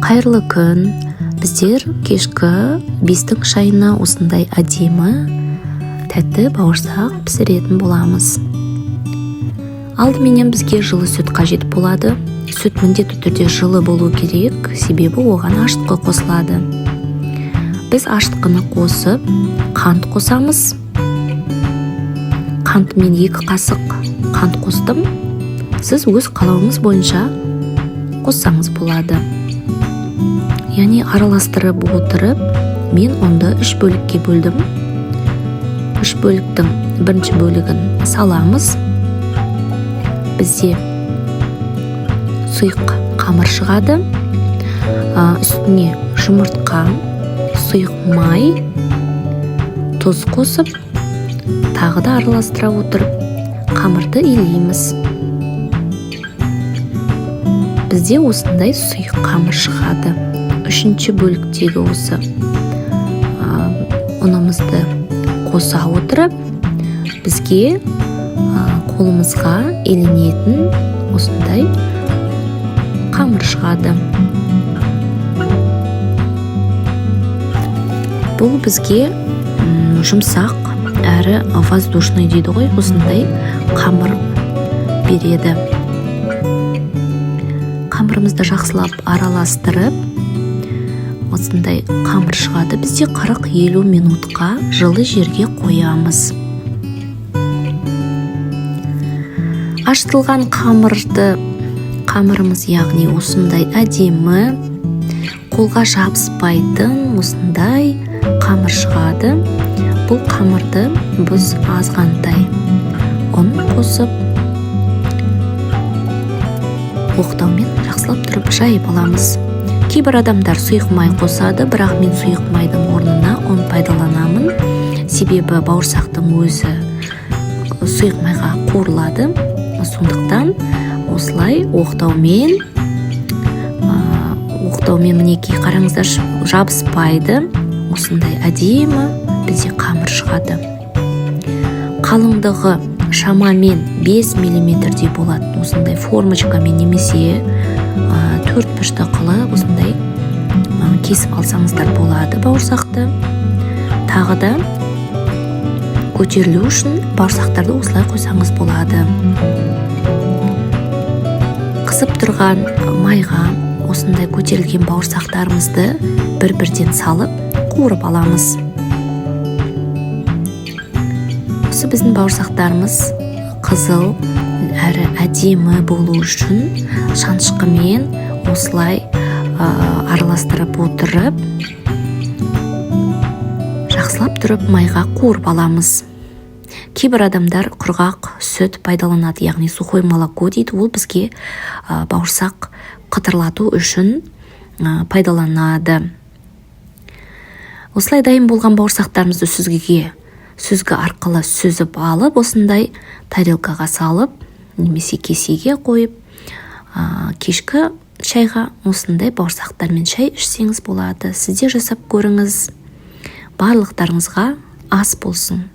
Қайырлы күн. Біздер кешкі 5-тің шайына осындай әдемі тәтті бауырсақ пісіретін боламыз. Алдыменен бізге жылы сүт қажет болады. Сүт міндетті түрде жылы болу керек, себебі оған ашытқы қосылады. Біз ашытқыны қосып, қант қосамыз. Қантымен 2 қасық қант қостым. Сіз өз қалауыңыз бойынша қоссаңыз болады. Яғни араластырып отырып, мен онды 3 бөлікке бөлдім. 3 бөліктің бірінші бөлігін саламыз. Бізде сұйық қамыр шығады. Үстіне жұмыртқа, сұйық май, тұз қосып, тағы да араластыра отырып, қамырды илейміз. Бізде осындай сұйық қамыр шығады. 3-ші бөліктегі осы ұнымызды қоса отырып, бізге қолымызға иленетін осындай қамыр шығады. Бұл бізге жұмсақ әрі воздушный дейді ғой, осындай қамыр береді. Қамырымызды жақсылап араластырып, осындай қамыр шығады. Бізде 40-50 минутқа жылы жерге қоямыз. Ашытылған қамырымыз, яғни осындай әдемі, қолға жабыспайтын осындай қамыр шығады. Бұл қамырды біз азғантай ұн қосып, оқтаумен жақсылап тұрып жайып аламыз. Кейбір адамдар сұйық май қосады, бірақ мен сұйық майдың орнына ұн пайдаланамын. Себебі бауырсақтың өзі сұйық майға қуырылады. Сондықтан осылай оқтаумен мінекей қараңыздар, жабыспайды. Осындай әдемі бізде қамыр шығады. Қалыңдығы шамамен 5 мм-дей болады. Осындай формочкамен немесе 4 пішті қылып осындай кесіп алсаңыздар болады бауырсақты. Тағы да көтерілу үшін бауырсақтарды осылай қойсаңыз болады. Қысып тұрған майға осындай көтерілген бауырсақтарымызды бір-бірден салып қуырып аламыз. Осы біздің бауырсақтарымыз қызыл әрі әдемі болу үшін шанышқымен осылай араластырып отырып, жақсылап тұрып майға қуырып аламыз. Кейбір адамдар құрғақ сүт пайдаланады, яғни сухой молоко дейді. Ол бізге бауырсақ қытырлату үшін пайдаланады. Осылай дайын болған бауырсақтарымызды сүзгі арқылы сүзіп алып, осындай тарелкаға салып, немесе кесеге қойып, кешкі шайға осындай бауырсақтармен шай ішсеңіз болады. Сізде жасап көріңіз. Барлықтарыңызға ас болсын.